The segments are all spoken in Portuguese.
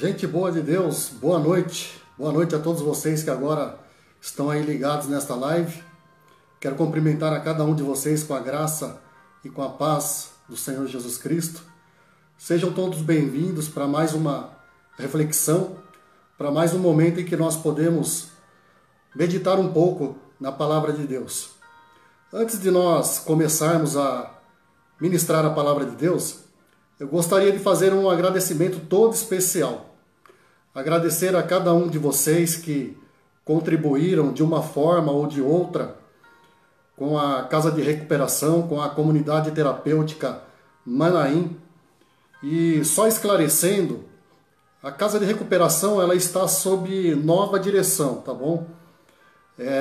Gente boa de Deus, boa noite. Boa noite a todos vocês que agora estão aí ligados nesta live. Quero cumprimentar a cada um de vocês com a graça e com a paz do Senhor Jesus Cristo. Sejam todos bem-vindos para mais uma reflexão, para mais um momento em que nós podemos meditar um pouco na Palavra de Deus. Antes de nós começarmos a ministrar a Palavra de Deus, eu gostaria de fazer um agradecimento todo especial. Agradecer a cada um de vocês que contribuíram de uma forma ou de outra com a Casa de Recuperação, com a Comunidade Terapêutica Manaim. E só esclarecendo, a Casa de Recuperação ela está sob nova direção, tá bom?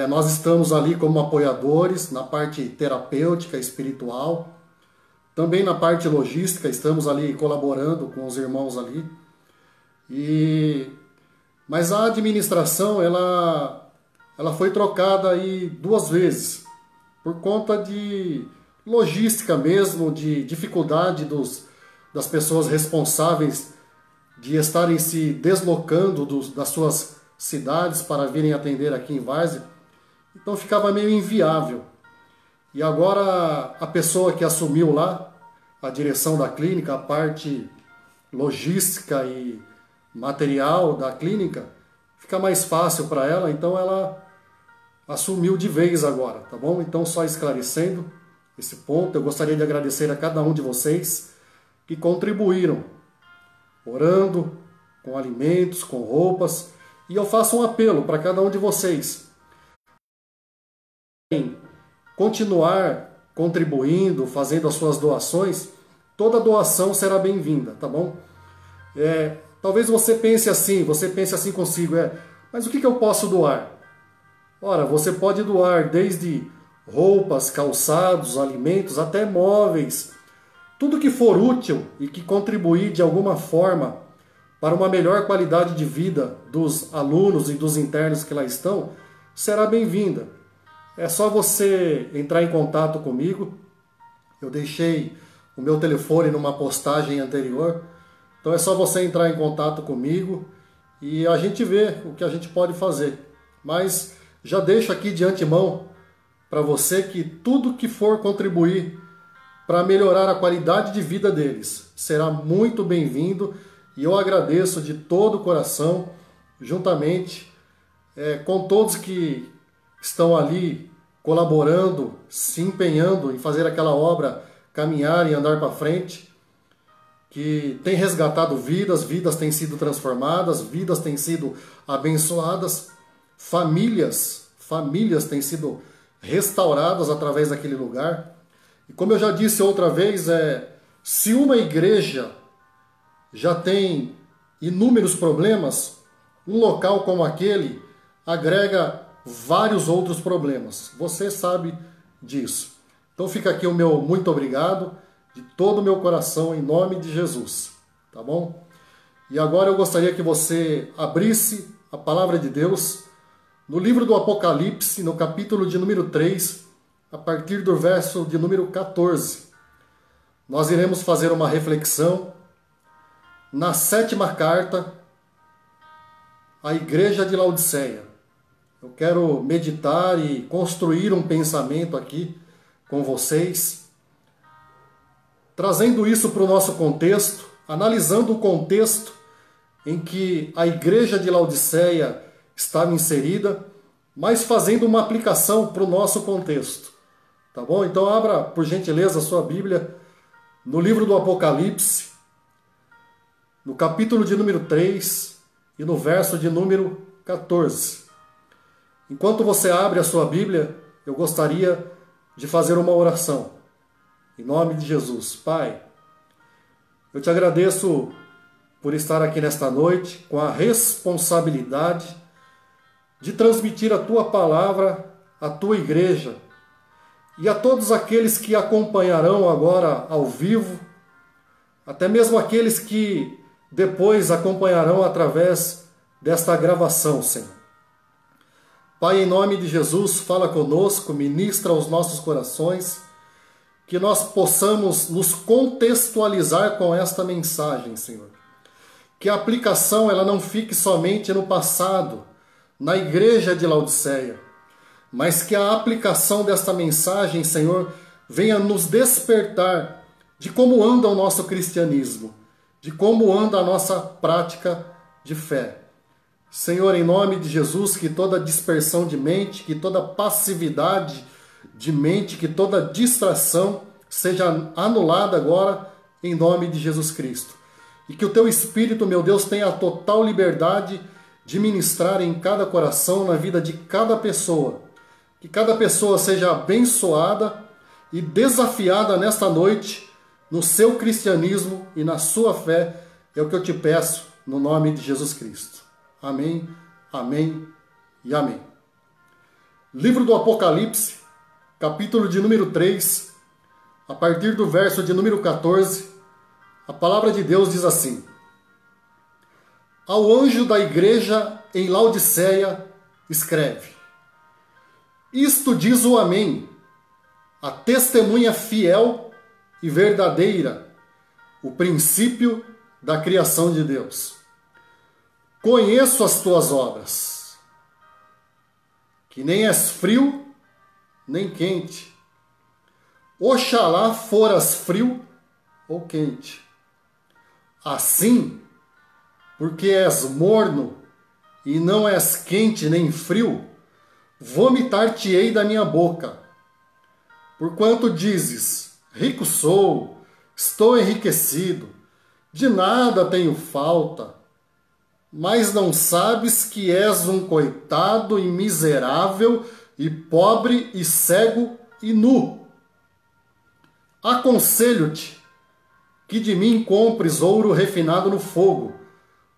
Nós estamos ali como apoiadores na parte terapêutica, espiritual. Também na parte logística, estamos ali colaborando com os irmãos ali. Mas a administração, ela foi trocada aí 2 vezes, por conta de logística mesmo, de dificuldade das pessoas responsáveis de estarem se deslocando das suas cidades para virem atender aqui em Várzea. Então ficava meio inviável. E agora a pessoa que assumiu lá a direção da clínica, a parte logística e material da clínica, fica mais fácil para ela, então ela assumiu de vez agora, tá bom? Então só esclarecendo esse ponto, eu gostaria de agradecer a cada um de vocês que contribuíram, orando, com alimentos, com roupas, e eu faço um apelo para cada um de vocês continuar contribuindo, fazendo as suas doações. Toda doação será bem-vinda, tá bom? Talvez você pense assim consigo, mas o que eu posso doar? Ora, você pode doar desde roupas, calçados, alimentos, até móveis. Tudo que for útil e que contribuir de alguma forma para uma melhor qualidade de vida dos alunos e dos internos que lá estão, será bem-vinda. É só você entrar em contato comigo. Eu deixei o meu telefone numa postagem anterior. Então é só você entrar em contato comigo e a gente vê o que a gente pode fazer. Mas já deixo aqui de antemão para você que tudo que for contribuir para melhorar a qualidade de vida deles será muito bem-vindo, e eu agradeço de todo o coração, juntamente com todos que estão ali colaborando, se empenhando em fazer aquela obra caminhar e andar para frente, que tem resgatado vidas têm sido transformadas, vidas têm sido abençoadas, famílias têm sido restauradas através daquele lugar. E como eu já disse outra vez, se uma igreja já tem inúmeros problemas, um local como aquele agrega vários outros problemas. Você sabe disso. Então fica aqui o meu muito obrigado, de todo o meu coração, em nome de Jesus. Tá bom? E agora eu gostaria que você abrisse a palavra de Deus no livro do Apocalipse, no capítulo de número 3, a partir do verso de número 14. Nós iremos fazer uma reflexão na 7ª carta à igreja de Laodiceia. Eu quero meditar e construir um pensamento aqui com vocês, trazendo isso para o nosso contexto, analisando o contexto em que a igreja de Laodiceia estava inserida, mas fazendo uma aplicação para o nosso contexto. Tá bom? Então abra, por gentileza, a sua Bíblia no livro do Apocalipse, no capítulo de número 3 e no verso de número 14. Enquanto você abre a sua Bíblia, eu gostaria de fazer uma oração. Em nome de Jesus. Pai, eu te agradeço por estar aqui nesta noite com a responsabilidade de transmitir a tua palavra à tua igreja e a todos aqueles que acompanharão agora ao vivo, até mesmo aqueles que depois acompanharão através desta gravação, Senhor. Pai, em nome de Jesus, fala conosco, ministra aos nossos corações, que nós possamos nos contextualizar com esta mensagem, Senhor. que a aplicação ela não fique somente no passado, na igreja de Laodiceia, mas que a aplicação desta mensagem, Senhor, venha nos despertar de como anda o nosso cristianismo, de como anda a nossa prática de fé. Senhor, em nome de Jesus, que toda dispersão de mente, que toda passividade de mente, que toda distração seja anulada agora, em nome de Jesus Cristo. E que o Teu Espírito, meu Deus, tenha a total liberdade de ministrar em cada coração, na vida de cada pessoa. Que cada pessoa seja abençoada e desafiada nesta noite no seu cristianismo e na sua fé. É o que eu te peço, no nome de Jesus Cristo. Amém, amém e amém. Livro do Apocalipse, capítulo de número 3, a partir do verso de número 14, a palavra de Deus diz assim: Ao anjo da igreja em Laodiceia, escreve: Isto diz o Amém, a testemunha fiel e verdadeira, o princípio da criação de Deus. Conheço as tuas obras, que nem és frio, nem quente. Oxalá foras frio ou quente. Assim, porque és morno e não és quente nem frio, vomitar-te-ei da minha boca. Porquanto dizes, rico sou, estou enriquecido, de nada tenho falta, mas não sabes que és um coitado e miserável, e pobre e cego e nu. Aconselho-te que de mim compres ouro refinado no fogo,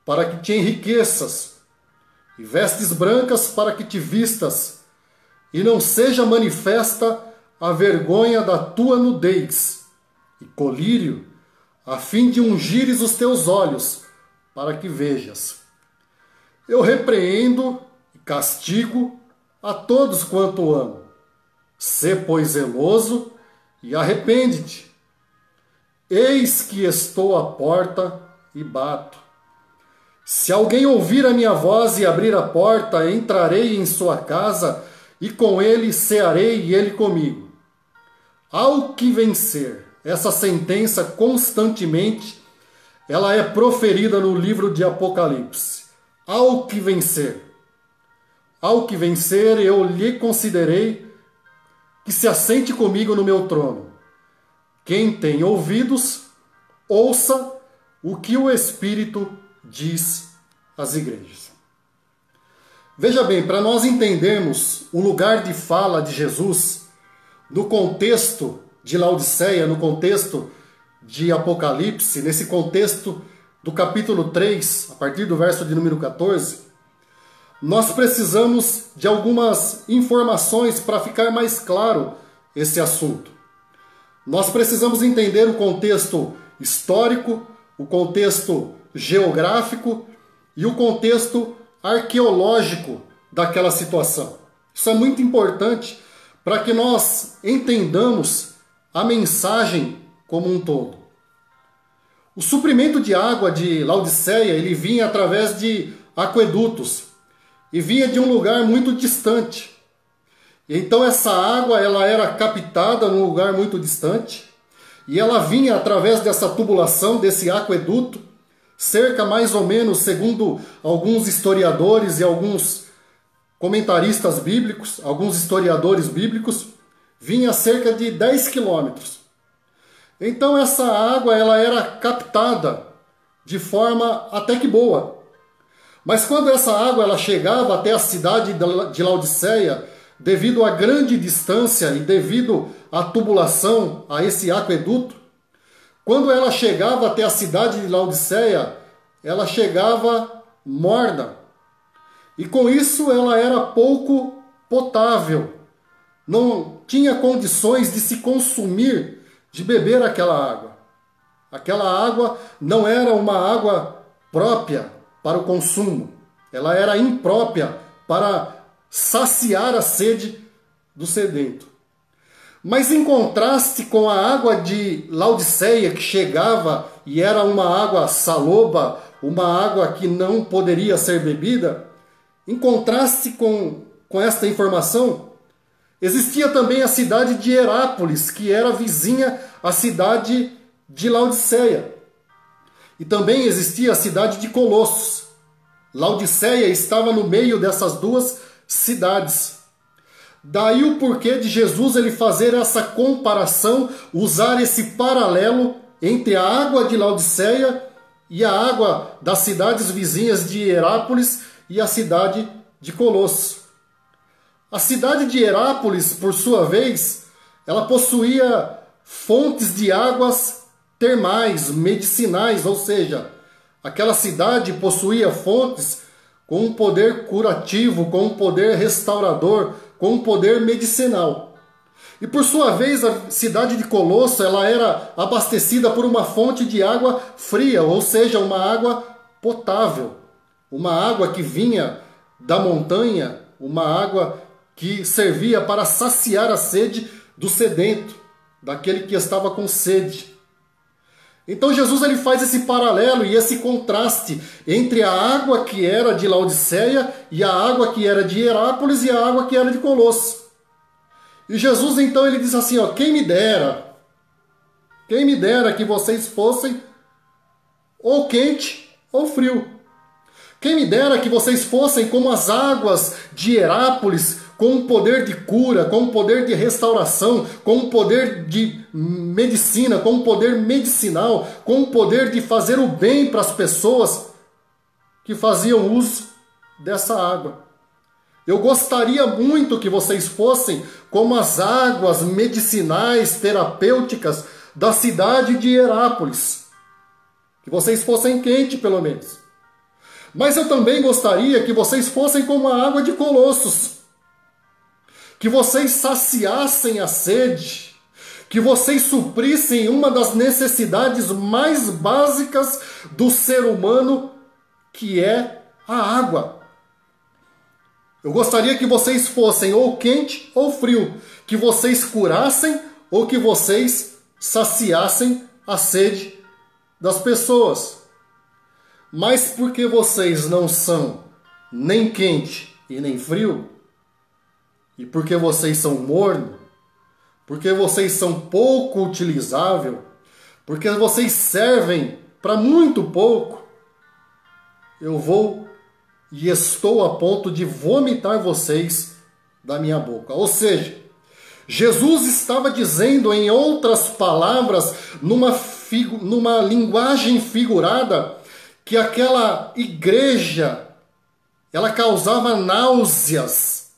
para que te enriqueças, e vestes brancas para que te vistas, e não seja manifesta a vergonha da tua nudez, e colírio, a fim de ungires os teus olhos, para que vejas. Eu repreendo e castigo a todos quanto amo. Sê, pois, zeloso e arrepende-te. Eis que estou à porta e bato. Se alguém ouvir a minha voz e abrir a porta, entrarei em sua casa e com ele cearei e ele comigo. Ao que vencer, essa sentença constantemente, ela é proferida no livro de Apocalipse. Ao que vencer. Ao que vencer, eu lhe considerei que se assente comigo no meu trono. Quem tem ouvidos, ouça o que o Espírito diz às igrejas. Veja bem, para nós entendermos o lugar de fala de Jesus no contexto de Laodiceia, no contexto de Apocalipse, nesse contexto do capítulo 3, a partir do verso de número 14, nós precisamos de algumas informações para ficar mais claro esse assunto. Nós precisamos entender o contexto histórico, o contexto geográfico e o contexto arqueológico daquela situação. Isso é muito importante para que nós entendamos a mensagem como um todo. O suprimento de água de Laodiceia, ele vinha através de aquedutos e vinha de um lugar muito distante. Então essa água ela era captada num lugar muito distante e ela vinha através dessa tubulação, desse aqueduto, cerca mais ou menos, segundo alguns historiadores e alguns comentaristas bíblicos, alguns historiadores bíblicos, vinha cerca de 10 quilômetros. Então essa água ela era captada de forma até que boa. Mas quando essa água ela chegava até a cidade de Laodiceia, devido à grande distância e devido à tubulação, a esse aqueduto, quando ela chegava até a cidade de Laodiceia, ela chegava morna. E com isso ela era pouco potável. Não tinha condições de se consumir, de beber aquela água. Aquela água não era uma água própria para o consumo. Ela era imprópria para saciar a sede do sedento. Mas em contraste com a água de Laodiceia, que chegava e era uma água saloba, uma água que não poderia ser bebida, em contraste com esta informação, existia também a cidade de Herápolis, que era vizinha à cidade de Laodiceia. E também existia a cidade de Colossos. Laodiceia estava no meio dessas duas cidades. Daí o porquê de Jesus ele fazer essa comparação, usar esse paralelo entre a água de Laodiceia e a água das cidades vizinhas de Herápolis e a cidade de Colossos. A cidade de Herápolis, por sua vez, ela possuía fontes de águas termais, medicinais, ou seja, aquela cidade possuía fontes com um poder curativo, com um poder restaurador, com um poder medicinal. E por sua vez, a cidade de Colosso, ela era abastecida por uma fonte de água fria, ou seja, uma água potável, uma água que vinha da montanha, uma água que servia para saciar a sede do sedento, daquele que estava com sede. Então Jesus ele faz esse paralelo e esse contraste entre a água que era de Laodiceia e a água que era de Herápolis e a água que era de Colosso. E Jesus então ele diz assim, ó, quem me dera que vocês fossem ou quente ou frio. Quem me dera que vocês fossem como as águas de Herápolis, com um poder de cura, com um poder de restauração, com um poder de medicina, com um poder medicinal, com um poder de fazer o bem para as pessoas que faziam uso dessa água. Eu gostaria muito que vocês fossem como as águas medicinais, terapêuticas da cidade de Herápolis. Que vocês fossem quentes, pelo menos. Mas eu também gostaria que vocês fossem como a água de Colossos. Que vocês saciassem a sede, que vocês suprissem uma das necessidades mais básicas do ser humano, que é a água. Eu gostaria que vocês fossem ou quente ou frio, que vocês curassem ou que vocês saciassem a sede das pessoas. Mas porque vocês não são nem quente e nem frio, e porque vocês são morno, porque vocês são pouco utilizável, porque vocês servem para muito pouco, eu vou e estou a ponto de vomitar vocês da minha boca. Ou seja, Jesus estava dizendo, em outras palavras, numa linguagem figurada, que aquela igreja, ela causava náuseas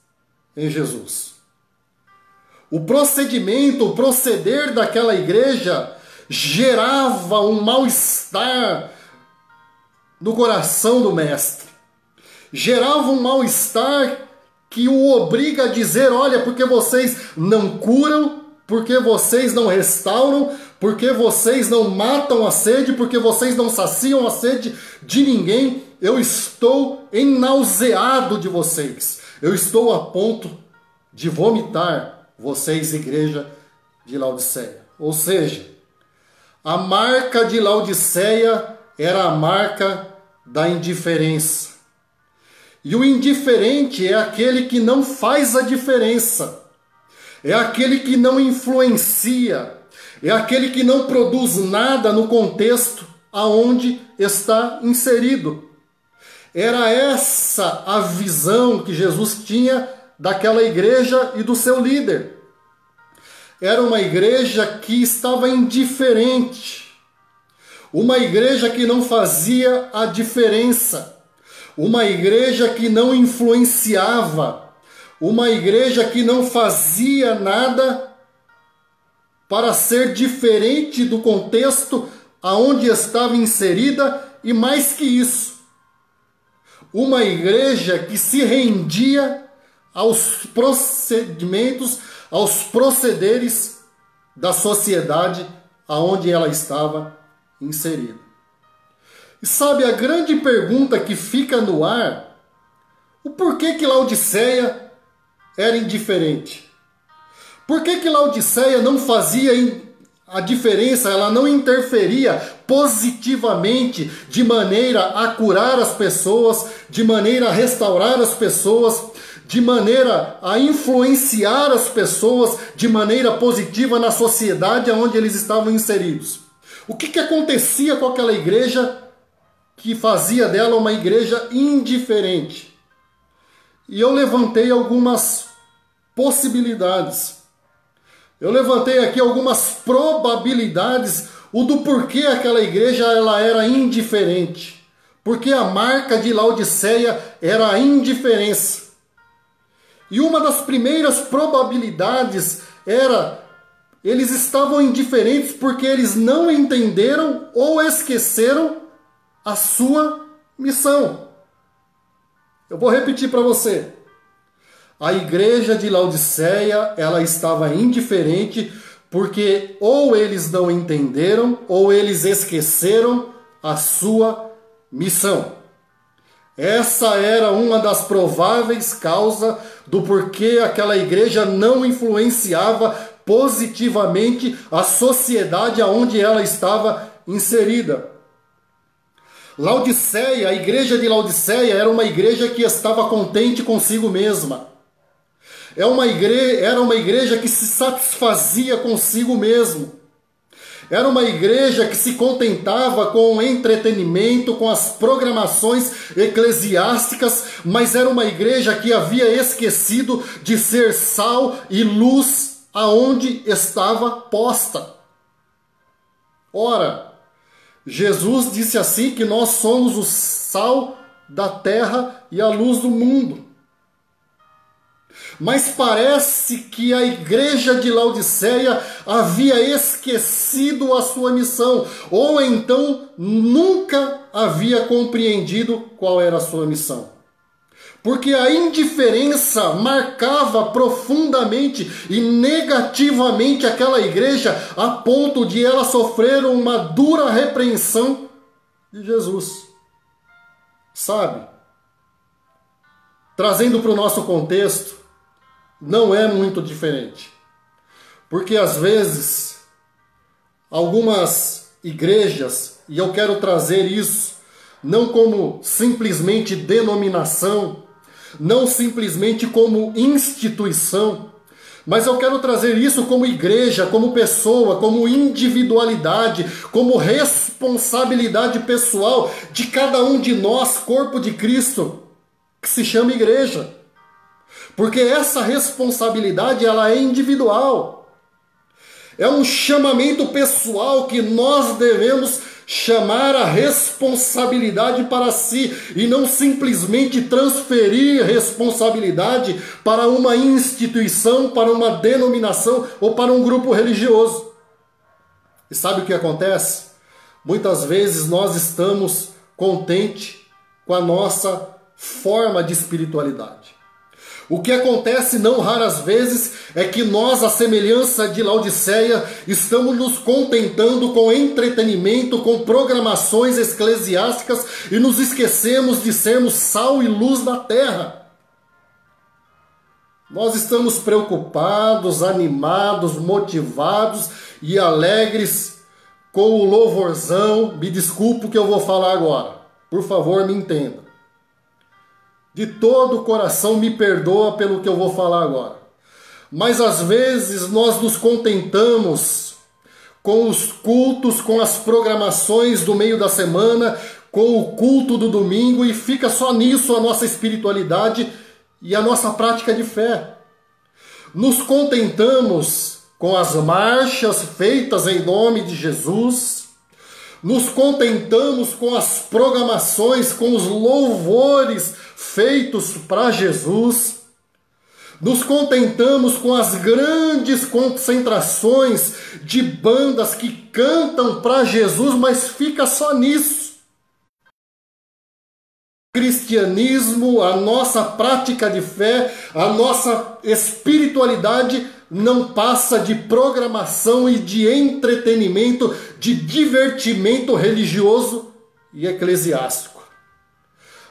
em Jesus. O procedimento, o proceder daquela igreja gerava um mal-estar no coração do mestre. Gerava um mal-estar que o obriga a dizer, olha, porque vocês não curam, porque vocês não restauram, porque vocês não matam a sede, porque vocês não saciam a sede de ninguém, eu estou enauseado de vocês. Eu estou a ponto de vomitar vocês, igreja de Laodiceia. Ou seja, a marca de Laodiceia era a marca da indiferença. E o indiferente é aquele que não faz a diferença. É aquele que não influencia. É aquele que não produz nada no contexto aonde está inserido. Era essa a visão que Jesus tinha daquela igreja e do seu líder. Era uma igreja que estava indiferente. Uma igreja que não fazia a diferença. Uma igreja que não influenciava. Uma igreja que não fazia nada para ser diferente do contexto aonde estava inserida, e mais que isso, uma igreja que se rendia aos procedimentos, aos procederes da sociedade aonde ela estava inserida. E sabe, a grande pergunta que fica no ar, o porquê que Laodiceia era indiferente? Por que Laodiceia não fazia a diferença, ela não interferia positivamente, de maneira a curar as pessoas, de maneira a restaurar as pessoas, de maneira a influenciar as pessoas de maneira positiva na sociedade onde eles estavam inseridos. O que acontecia com aquela igreja que fazia dela uma igreja indiferente? E eu levantei algumas possibilidades. Eu levantei aqui algumas probabilidades do porquê aquela igreja ela era indiferente. Porque a marca de Laodiceia era a indiferença. E uma das primeiras probabilidades era eles estavam indiferentes porque eles não entenderam ou esqueceram a sua missão. Eu vou repetir para você. A igreja de Laodiceia, ela estava indiferente porque ou eles não entenderam ou eles esqueceram a sua missão. Essa era uma das prováveis causas do porquê aquela igreja não influenciava positivamente a sociedade aonde ela estava inserida. Laodiceia, a igreja de Laodiceia era uma igreja que estava contente consigo mesma. Era uma igreja que se satisfazia consigo mesmo. Era uma igreja que se contentava com o entretenimento, com as programações eclesiásticas, mas era uma igreja que havia esquecido de ser sal e luz aonde estava posta. Ora, Jesus disse assim que nós somos o sal da terra e a luz do mundo. Mas parece que a igreja de Laodiceia havia esquecido a sua missão, ou então nunca havia compreendido qual era a sua missão. Porque a indiferença marcava profundamente e negativamente aquela igreja, a ponto de ela sofrer uma dura repreensão de Jesus. Sabe? Trazendo para o nosso contexto, não é muito diferente. Porque às vezes, algumas igrejas, e eu quero trazer isso, não como simplesmente denominação, não simplesmente como instituição, mas eu quero trazer isso como igreja, como pessoa, como individualidade, como responsabilidade pessoal de cada um de nós, corpo de Cristo, que se chama igreja. Porque essa responsabilidade ela é individual. É um chamamento pessoal que nós devemos chamar a responsabilidade para si e não simplesmente transferir responsabilidade para uma instituição, para uma denominação ou para um grupo religioso. E sabe o que acontece? Muitas vezes nós estamos contentes com a nossa forma de espiritualidade. O que acontece não raras vezes é que nós, à semelhança de Laodiceia, estamos nos contentando com entretenimento, com programações eclesiásticas e nos esquecemos de sermos sal e luz da terra. Nós estamos preocupados, animados, motivados e alegres com o louvorzão. Me desculpe o que eu vou falar agora. Por favor, me entenda. De todo o coração me perdoa pelo que eu vou falar agora. Mas às vezes nós nos contentamos com os cultos, com as programações do meio da semana, com o culto do domingo e fica só nisso a nossa espiritualidade e a nossa prática de fé. Nos contentamos com as marchas feitas em nome de Jesus. Nos contentamos com as programações, com os louvores feitos para Jesus. Nos contentamos com as grandes concentrações de bandas que cantam para Jesus, mas fica só nisso. O cristianismo, a nossa prática de fé, a nossa espiritualidade não passa de programação e de entretenimento, de divertimento religioso e eclesiástico.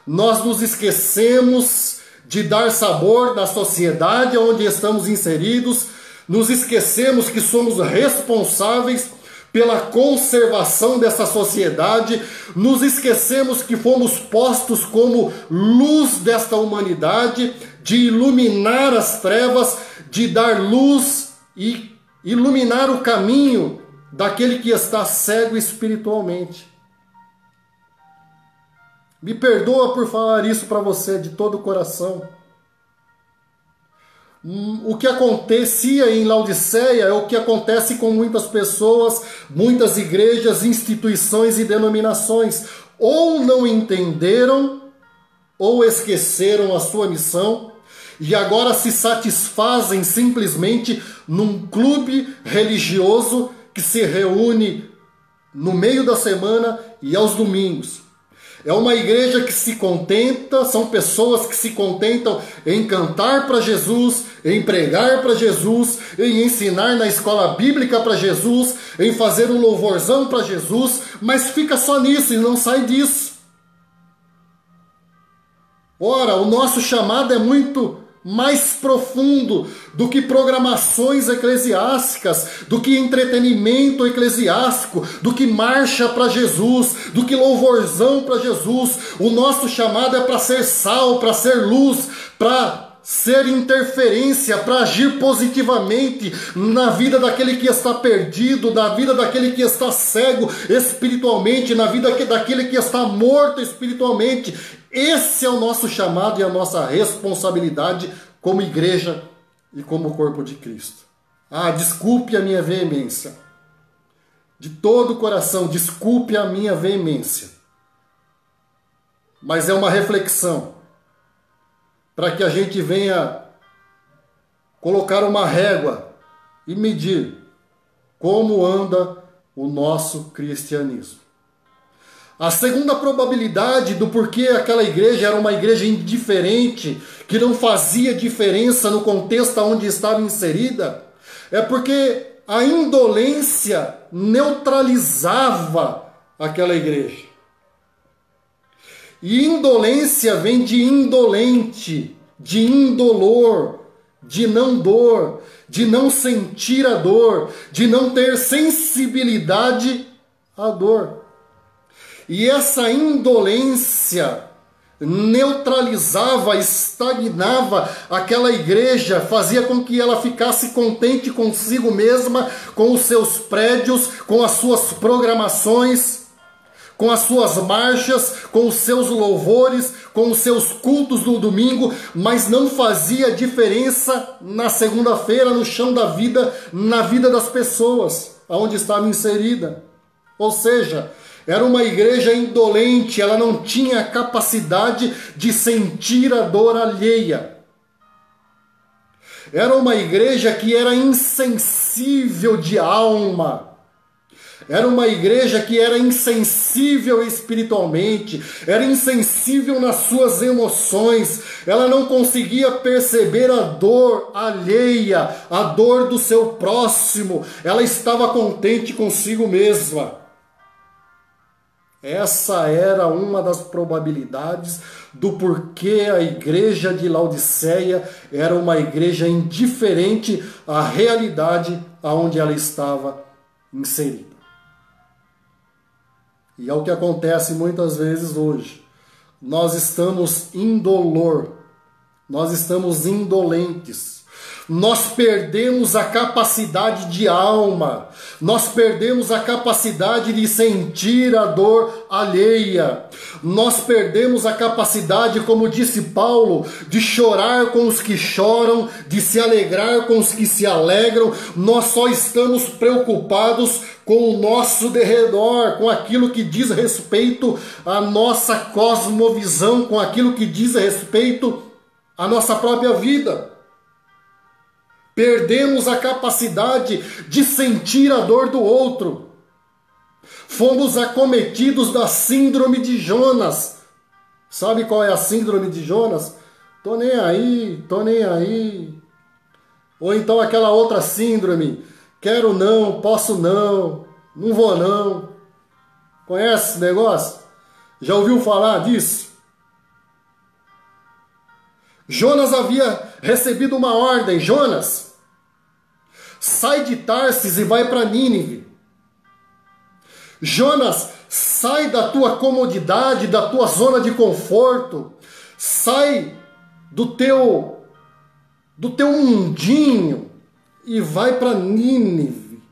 Nós nos esquecemos de dar sabor na sociedade onde estamos inseridos, nos esquecemos que somos responsáveis pela conservação dessa sociedade, nos esquecemos que fomos postos como luz desta humanidade, de iluminar as trevas, de dar luz e iluminar o caminho daquele que está cego espiritualmente. Me perdoa por falar isso para você de todo o coração. O que acontecia em Laodiceia é o que acontece com muitas pessoas, muitas igrejas, instituições e denominações. Ou não entenderam, ou esqueceram a sua missão, e agora se satisfazem simplesmente num clube religioso que se reúne no meio da semana e aos domingos. É uma igreja que se contenta, são pessoas que se contentam em cantar para Jesus, em pregar para Jesus, em ensinar na escola bíblica para Jesus, em fazer um louvorzão para Jesus, mas fica só nisso e não sai disso. Ora, o nosso chamado é muito mais profundo do que programações eclesiásticas, do que entretenimento eclesiástico, do que marcha para Jesus, do que louvorzão para Jesus. O nosso chamado é para ser sal, para ser luz, para ser interferência, para agir positivamente na vida daquele que está perdido, na vida daquele que está cego espiritualmente, na vida daquele que está morto espiritualmente. Esse é o nosso chamado e a nossa responsabilidade como igreja e como corpo de Cristo. Desculpe a minha veemência. De todo o coração, desculpe a minha veemência. Mas é uma reflexão para que a gente venha colocar uma régua e medir como anda o nosso cristianismo. A segunda probabilidade do porquê aquela igreja era uma igreja indiferente, que não fazia diferença no contexto onde estava inserida, é porque a indolência neutralizava aquela igreja. E indolência vem de indolente, de indolor, de não dor, de não sentir a dor, de não ter sensibilidade à dor. E essa indolência neutralizava, estagnava aquela igreja, fazia com que ela ficasse contente consigo mesma, com os seus prédios, com as suas programações, com as suas marchas, com os seus louvores, com os seus cultos do domingo, mas não fazia diferença na segunda-feira, no chão da vida, na vida das pessoas, aonde estava inserida. Ou seja, era uma igreja indolente, ela não tinha capacidade de sentir a dor alheia. Era uma igreja que era insensível de alma. Era uma igreja que era insensível espiritualmente, era insensível nas suas emoções, ela não conseguia perceber a dor alheia, a dor do seu próximo, ela estava contente consigo mesma. Essa era uma das probabilidades do porquê a igreja de Laodiceia era uma igreja indiferente à realidade aonde ela estava inserida. E é o que acontece muitas vezes hoje. Nós estamos indolor, nós estamos indolentes. Nós perdemos a capacidade de alma, nós perdemos a capacidade de sentir a dor alheia, nós perdemos a capacidade, como disse Paulo, de chorar com os que choram, de se alegrar com os que se alegram. Nós só estamos preocupados com o nosso derredor, com aquilo que diz respeito à nossa cosmovisão, com aquilo que diz respeito à nossa própria vida. Perdemos a capacidade de sentir a dor do outro. Fomos acometidos da síndrome de Jonas. Sabe qual é a síndrome de Jonas? Tô nem aí, tô nem aí. Ou então aquela outra síndrome. Quero não, posso não, não vou não. Conhece esse negócio? Já ouviu falar disso? Jonas havia recebido uma ordem. Jonas, sai de Tarsis e vai para Nínive. Jonas, sai da tua comodidade, da tua zona de conforto, sai do teu mundinho e vai para Nínive,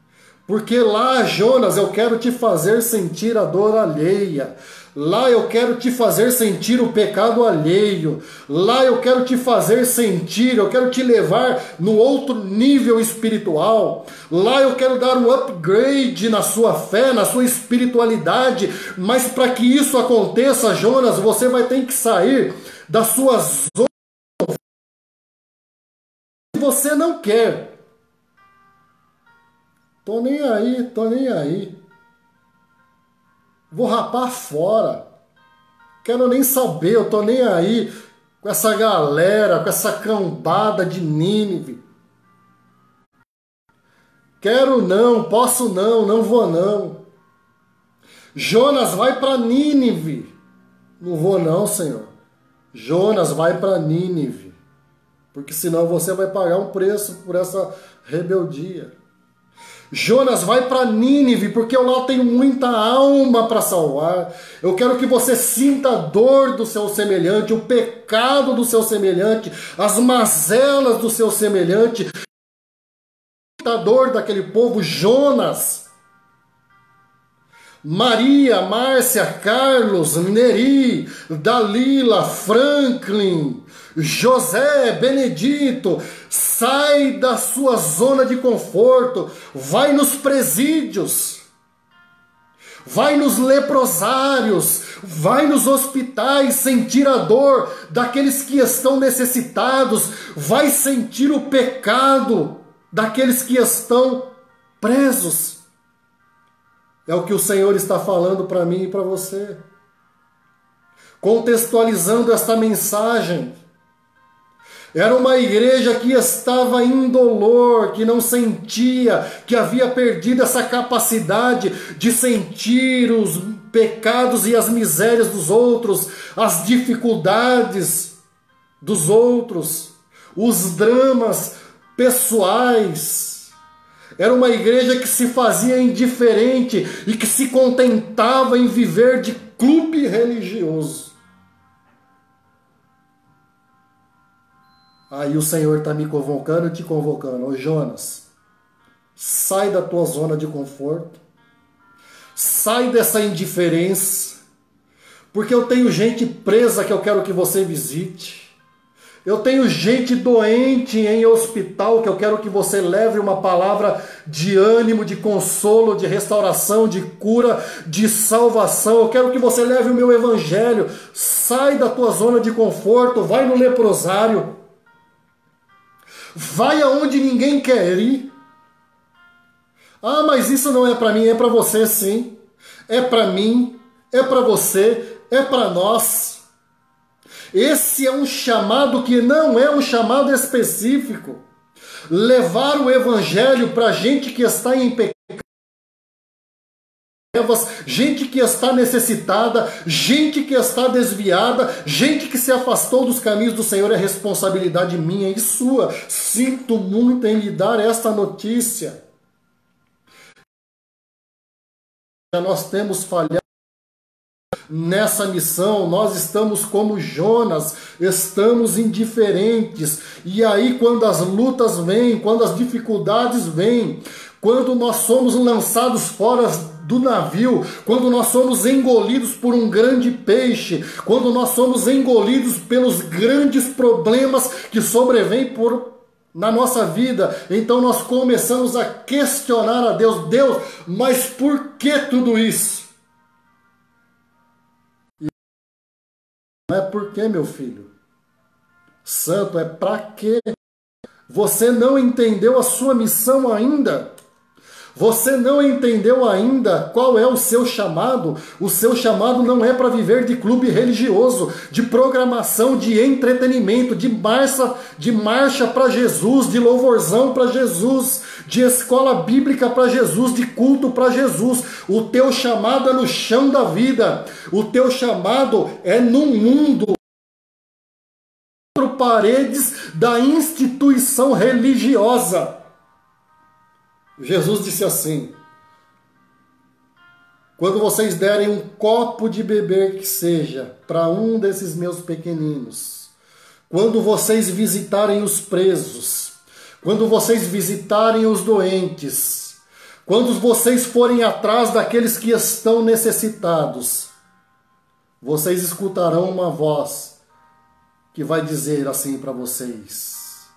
porque lá, Jonas, eu quero te fazer sentir a dor alheia. Lá eu quero te fazer sentir o pecado alheio. Lá eu quero te fazer sentir, eu quero te levar no outro nível espiritual. Lá eu quero dar um upgrade na sua fé, na sua espiritualidade. Mas para que isso aconteça, Jonas, você vai ter que sair da sua zona que você não quer. Tô nem aí, tô nem aí. Vou rapar fora. Quero nem saber, eu tô nem aí com essa galera, com essa cambada de Nínive. Quero não, posso não, não vou não. Jonas, vai para Nínive. Não vou não, Senhor. Jonas, vai para Nínive. Porque senão você vai pagar um preço por essa rebeldia. Jonas, vai para Nínive, porque eu lá tenho muita alma para salvar. Eu quero que você sinta a dor do seu semelhante, o pecado do seu semelhante, as mazelas do seu semelhante, a dor daquele povo. Jonas, Maria, Márcia, Carlos, Neri, Dalila, Franklin, José, Benedito, sai da sua zona de conforto, vai nos presídios, vai nos leprosários, vai nos hospitais sentir a dor daqueles que estão necessitados, vai sentir o pecado daqueles que estão presos. É o que o Senhor está falando para mim e para você. Contextualizando esta mensagem, era uma igreja que estava indolor, que não sentia, que havia perdido essa capacidade de sentir os pecados e as misérias dos outros, as dificuldades dos outros, os dramas pessoais. Era uma igreja que se fazia indiferente e que se contentava em viver de clube religioso. Aí o Senhor está me convocando e te convocando. Ô Jonas, sai da tua zona de conforto, sai dessa indiferença, porque eu tenho gente presa que eu quero que você visite. Eu tenho gente doente em hospital que eu quero que você leve uma palavra de ânimo, de consolo, de restauração, de cura, de salvação. Eu quero que você leve o meu evangelho. Sai da tua zona de conforto, vai no leprosário. Vai aonde ninguém quer ir. Ah, mas isso não é para mim, é para você sim. É para mim, é para você, é para nós. Esse é um chamado que não é um chamado específico. Levar o evangelho para gente que está em pecado, gente que está necessitada, gente que está desviada, gente que se afastou dos caminhos do Senhor, é responsabilidade minha e sua. Sinto muito em lhe dar esta notícia. Nós temos falhado nessa missão, nós estamos como Jonas, estamos indiferentes. E aí quando as lutas vêm, quando as dificuldades vêm, quando nós somos lançados fora do navio, quando nós somos engolidos por um grande peixe, quando nós somos engolidos pelos grandes problemas que sobrevêm na nossa vida, então nós começamos a questionar a Deus. Deus, mas por que tudo isso? Não é por quê, meu filho? Santo, é para quê? Você não entendeu a sua missão ainda? Você não entendeu ainda qual é o seu chamado? O seu chamado não é para viver de clube religioso, de programação, de entretenimento, de marcha para Jesus, de louvorzão para Jesus, de escola bíblica para Jesus, de culto para Jesus. O teu chamado é no chão da vida. O teu chamado é no mundo. Paredes da instituição religiosa. Jesus disse assim: quando vocês derem um copo de beber que seja para um desses meus pequeninos, quando vocês visitarem os presos, quando vocês visitarem os doentes, quando vocês forem atrás daqueles que estão necessitados, vocês escutarão uma voz que vai dizer assim para vocês: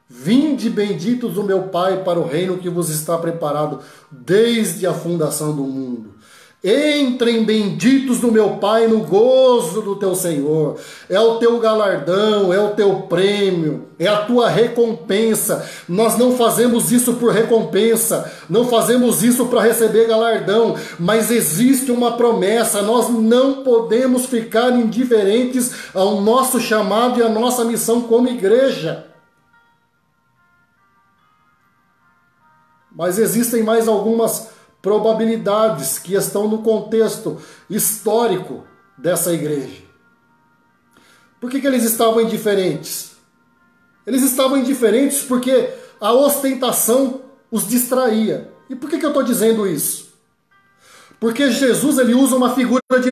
vinde benditos do meu Pai para o reino que vos está preparado desde a fundação do mundo. Entrem benditos do meu Pai no gozo do teu Senhor. É o teu galardão, é o teu prêmio, é a tua recompensa. Nós não fazemos isso por recompensa, não fazemos isso para receber galardão, mas existe uma promessa. Nós não podemos ficar indiferentes ao nosso chamado e à nossa missão como igreja. Mas existem mais algumas probabilidades que estão no contexto histórico dessa igreja. Por que eles estavam indiferentes? Eles estavam indiferentes porque a ostentação os distraía. E por que eu estou dizendo isso? Porque Jesus ele usa uma figura de...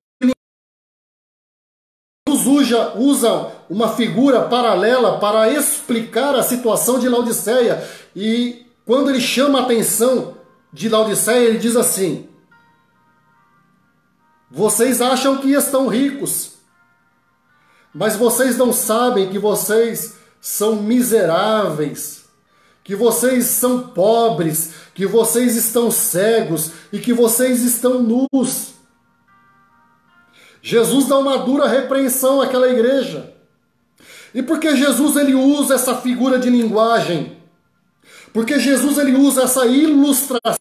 Jesus usa uma figura paralela para explicar a situação de Laodiceia. E quando ele chama a atenção de Laodiceia, ele diz assim: vocês acham que estão ricos, mas vocês não sabem que vocês são miseráveis, que vocês são pobres, que vocês estão cegos e que vocês estão nus. Jesus dá uma dura repreensão àquela igreja. E por que Jesus ele usa essa figura de linguagem? Porque Jesus ele usa essa ilustração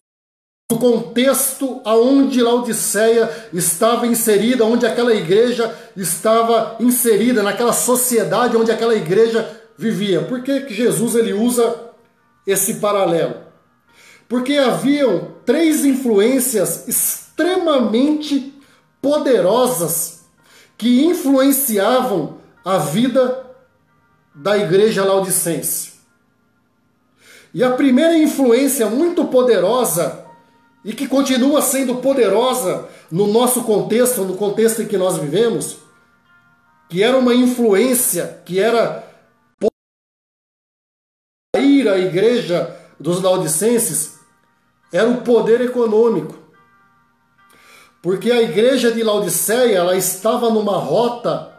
do contexto aonde Laodiceia estava inserida, onde aquela igreja estava inserida, naquela sociedade onde aquela igreja vivia. Por que Jesus ele usa esse paralelo? Porque haviam três influências extremamente poderosas que influenciavam a vida da igreja laodicense. E a primeira influência muito poderosa, e que continua sendo poderosa no nosso contexto, no contexto em que nós vivemos, que era uma influência, que era ir à igreja dos laodicenses, era o poder econômico. Porque a igreja de Laodiceia, ela estava numa rota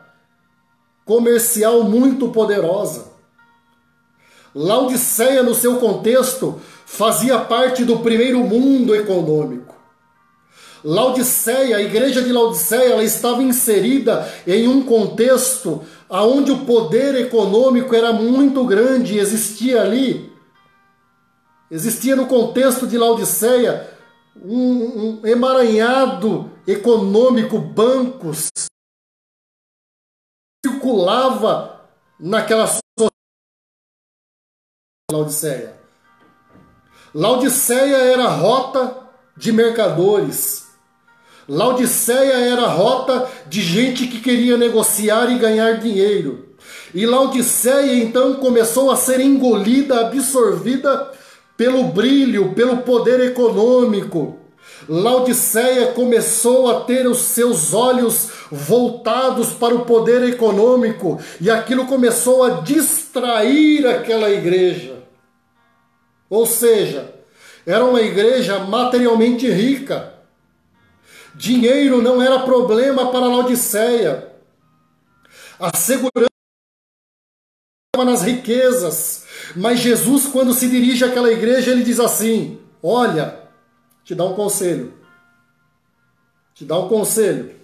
comercial muito poderosa. Laodiceia, no seu contexto, fazia parte do primeiro mundo econômico. Laodiceia, a igreja de Laodiceia, ela estava inserida em um contexto onde o poder econômico era muito grande. Existia no contexto de Laodiceia um emaranhado econômico, bancos, circulava naquela sociedade. Laodiceia. Laodiceia era rota de mercadores. Laodiceia era rota de gente que queria negociar e ganhar dinheiro. E Laodiceia então começou a ser engolida, absorvida pelo brilho, pelo poder econômico. Laodiceia começou a ter os seus olhos voltados para o poder econômico, e aquilo começou a distrair aquela igreja. Ou seja, era uma igreja materialmente rica. Dinheiro não era problema para Laodiceia. A segurança estava nas riquezas. Mas Jesus, quando se dirige àquela igreja, ele diz assim: olha, te dá um conselho. Te dá um conselho.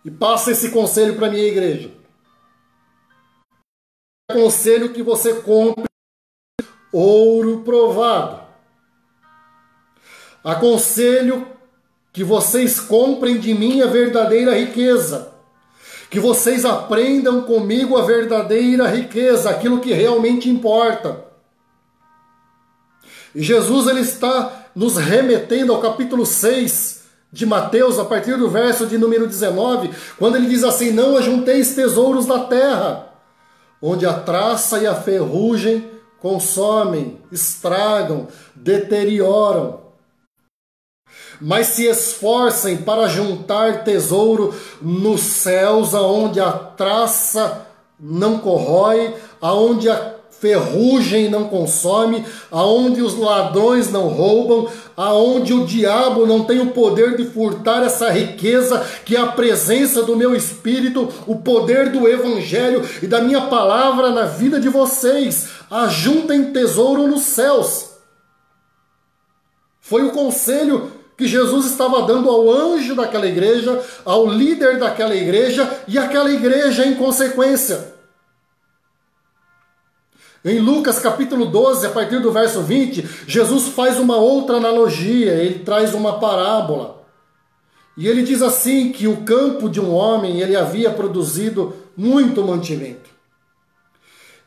E passa esse conselho para a minha igreja. Conselho que você compre ouro provado. Aconselho que vocês comprem de mim a verdadeira riqueza. Que vocês aprendam comigo a verdadeira riqueza, aquilo que realmente importa. E Jesus ele está nos remetendo ao capítulo 6 de Mateus, a partir do verso de número 19, quando ele diz assim: não ajunteis tesouros na terra, onde a traça e a ferrugem consomem, estragam, deterioram. mas se esforcem para juntar tesouro nos céus, aonde a traça não corrói, aonde a ferrugem não consome, aonde os ladrões não roubam, aonde o diabo não tem o poder de furtar essa riqueza, que é a presença do meu Espírito, o poder do Evangelho e da minha palavra na vida de vocês. Ajuntem tesouro nos céus. Foi o conselho que Jesus estava dando ao anjo daquela igreja, ao líder daquela igreja e àquela igreja em consequência. Em Lucas capítulo 12, a partir do verso 20, Jesus faz uma outra analogia, ele traz uma parábola. E ele diz assim que o campo de um homem, ele havia produzido muito mantimento.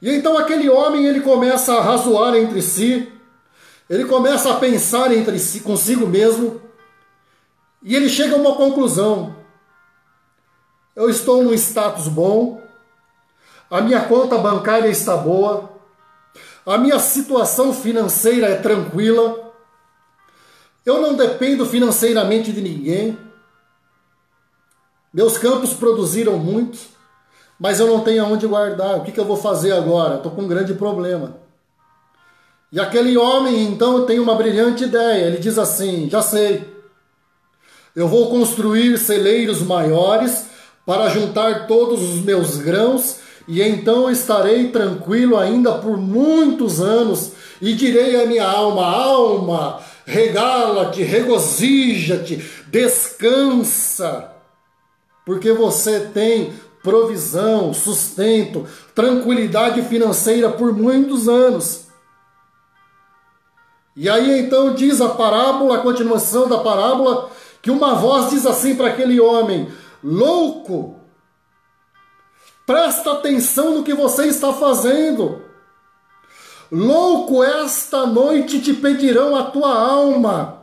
E então aquele homem, ele começa a razoar entre si, ele começa a pensar entre si, consigo mesmo, e ele chega a uma conclusão. Eu estou num status bom, a minha conta bancária está boa, a minha situação financeira é tranquila, eu não dependo financeiramente de ninguém, meus campos produziram muito, mas eu não tenho aonde guardar, o que eu vou fazer agora? Estou com um grande problema. E aquele homem então tem uma brilhante ideia, ele diz assim, já sei, eu vou construir celeiros maiores para juntar todos os meus grãos, e então estarei tranquilo ainda por muitos anos, e direi à minha alma, alma, regala-te, regozija-te, descansa, porque você tem provisão, sustento, tranquilidade financeira por muitos anos. E aí então diz a parábola, a continuação da parábola, que uma voz diz assim para aquele homem, louco, presta atenção no que você está fazendo. Louco, esta noite te pedirão a tua alma.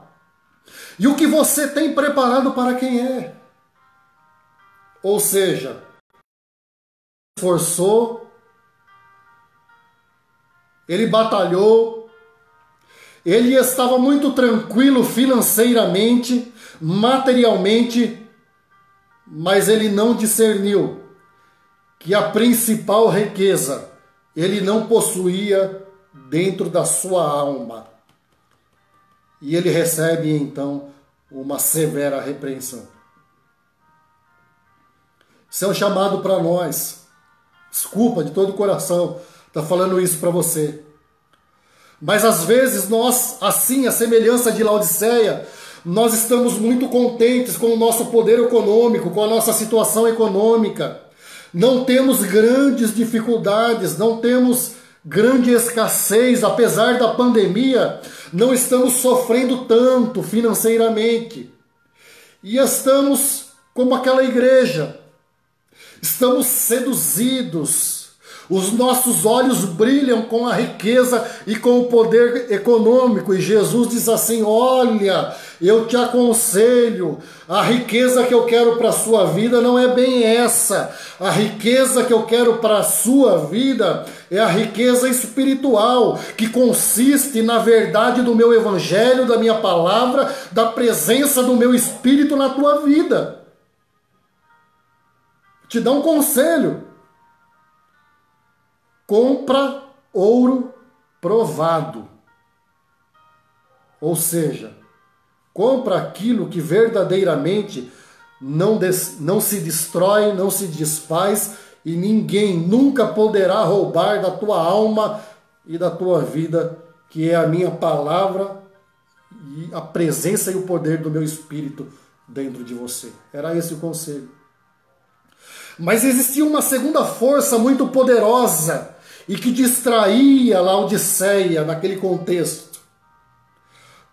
E o que você tem preparado para quem é? Ou seja, esforçou, ele batalhou, ele estava muito tranquilo financeiramente, materialmente, mas ele não discerniu que a principal riqueza ele não possuía dentro da sua alma. E ele recebe então uma severa repreensão. Isso é um chamado para nós. Desculpa de todo o coração estar falando isso para você. Mas às vezes nós, assim, a semelhança de Laodiceia, nós estamos muito contentes com o nosso poder econômico, com a nossa situação econômica. Não temos grandes dificuldades, não temos grande escassez, apesar da pandemia, não estamos sofrendo tanto financeiramente. E estamos como aquela igreja, estamos seduzidos, os nossos olhos brilham com a riqueza e com o poder econômico. E Jesus diz assim, olha, eu te aconselho, a riqueza que eu quero para a sua vida não é bem essa. A riqueza que eu quero para a sua vida é a riqueza espiritual, que consiste na verdade do meu evangelho, da minha palavra, da presença do meu Espírito na tua vida. Te dá um conselho. Compra ouro provado. Ou seja, compra aquilo que verdadeiramente não se destrói, não se desfaz, e ninguém nunca poderá roubar da tua alma e da tua vida, que é a minha palavra e a presença e o poder do meu Espírito dentro de você. Era esse o conselho. Mas existia uma segunda força muito poderosa e que distraía Laodiceia naquele contexto.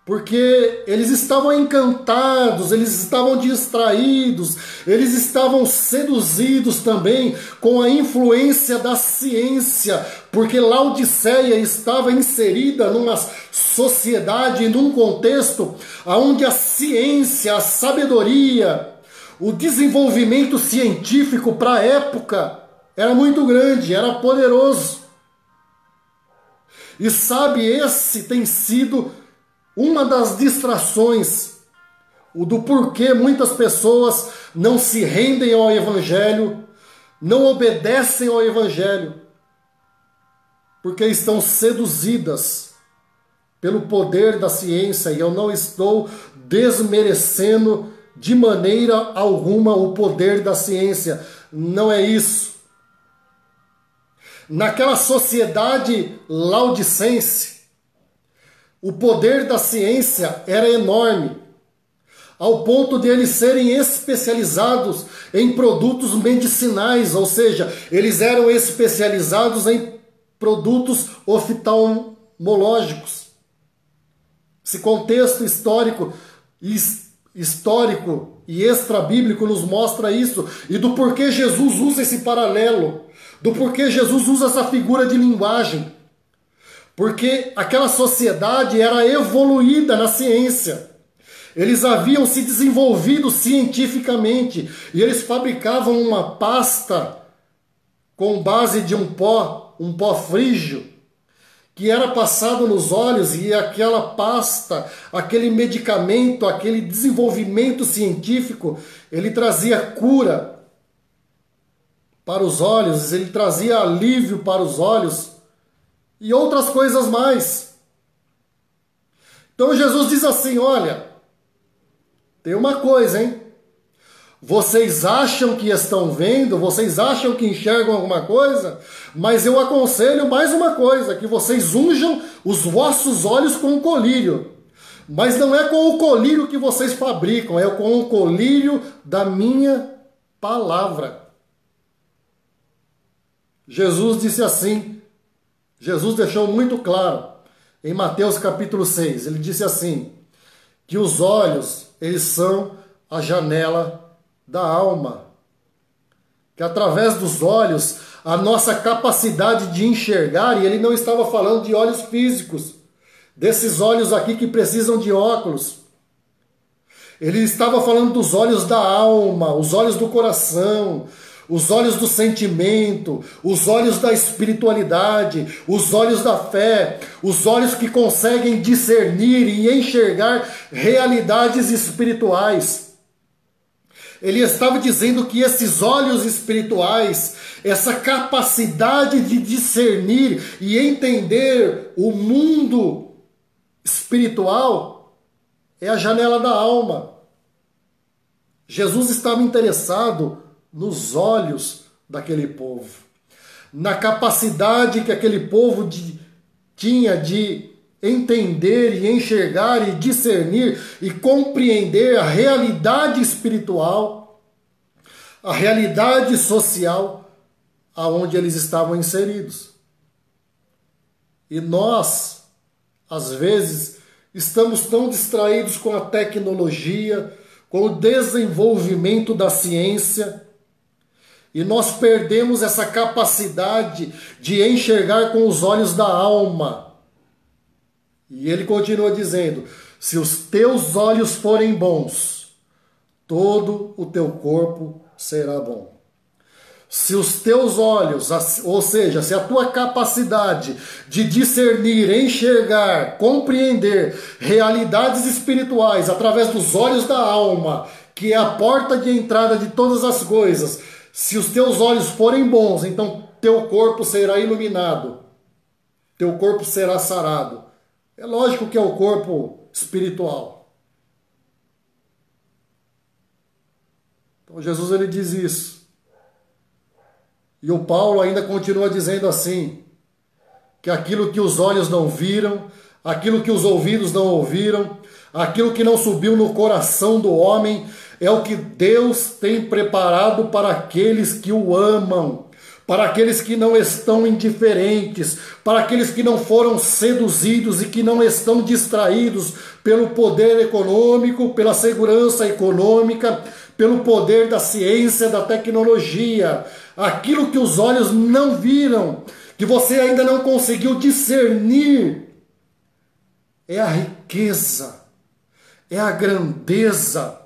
Porque eles estavam encantados, eles estavam distraídos, eles estavam seduzidos também com a influência da ciência, porque Laodiceia estava inserida numa sociedade, num contexto onde a ciência, a sabedoria, o desenvolvimento científico para a época era muito grande, era poderoso. E sabe, esse tem sido uma das distrações o do porquê muitas pessoas não se rendem ao Evangelho, não obedecem ao Evangelho, porque estão seduzidas pelo poder da ciência, e eu não estou desmerecendo de maneira alguma o poder da ciência, não é isso. Naquela sociedade laodicense, o poder da ciência era enorme, ao ponto de eles serem especializados em produtos medicinais, ou seja, eles eram especializados em produtos oftalmológicos. Esse contexto histórico e extra-bíblico nos mostra isso, e do porquê Jesus usa esse paralelo, do porquê Jesus usa essa figura de linguagem. Porque aquela sociedade era evoluída na ciência. Eles haviam se desenvolvido cientificamente e eles fabricavam uma pasta com base de um pó frígio, que era passado nos olhos, e aquela pasta, aquele medicamento, aquele desenvolvimento científico, ele trazia cura para os olhos, ele trazia alívio para os olhos e outras coisas mais. Então Jesus diz assim, olha, tem uma coisa, hein? Vocês acham que estão vendo, vocês acham que enxergam alguma coisa, mas eu aconselho mais uma coisa, que vocês unjam os vossos olhos com o colírio. Mas não é com o colírio que vocês fabricam, é com o colírio da minha palavra. Jesus disse assim, Jesus deixou muito claro, em Mateus capítulo 6, ele disse assim, que os olhos, eles são a janela da alma, que através dos olhos, a nossa capacidade de enxergar, e ele não estava falando de olhos físicos, desses olhos aqui que precisam de óculos, ele estava falando dos olhos da alma, os olhos do coração, os olhos do sentimento, os olhos da espiritualidade, os olhos da fé, os olhos que conseguem discernir e enxergar realidades espirituais. Ele estava dizendo que esses olhos espirituais, essa capacidade de discernir e entender o mundo espiritual, é a janela da alma. Jesus estava interessado nos olhos daquele povo, na capacidade que aquele povo tinha de entender e enxergar e discernir e compreender a realidade espiritual, a realidade social aonde eles estavam inseridos. E nós, às vezes, estamos tão distraídos com a tecnologia, com o desenvolvimento da ciência, e nós perdemos essa capacidade de enxergar com os olhos da alma. E ele continua dizendo, se os teus olhos forem bons, todo o teu corpo será bom. Se os teus olhos, ou seja, se a tua capacidade de discernir, enxergar, compreender realidades espirituais através dos olhos da alma, que é a porta de entrada de todas as coisas, se os teus olhos forem bons, então teu corpo será iluminado, teu corpo será sarado. É lógico que é o corpo espiritual. Então Jesus ele diz isso. E o Paulo ainda continua dizendo assim, que aquilo que os olhos não viram, aquilo que os ouvidos não ouviram, aquilo que não subiu no coração do homem, é o que Deus tem preparado para aqueles que o amam, para aqueles que não estão indiferentes, para aqueles que não foram seduzidos e que não estão distraídos pelo poder econômico, pela segurança econômica, pelo poder da ciência, da tecnologia. Aquilo que os olhos não viram, que você ainda não conseguiu discernir, é a riqueza, é a grandeza,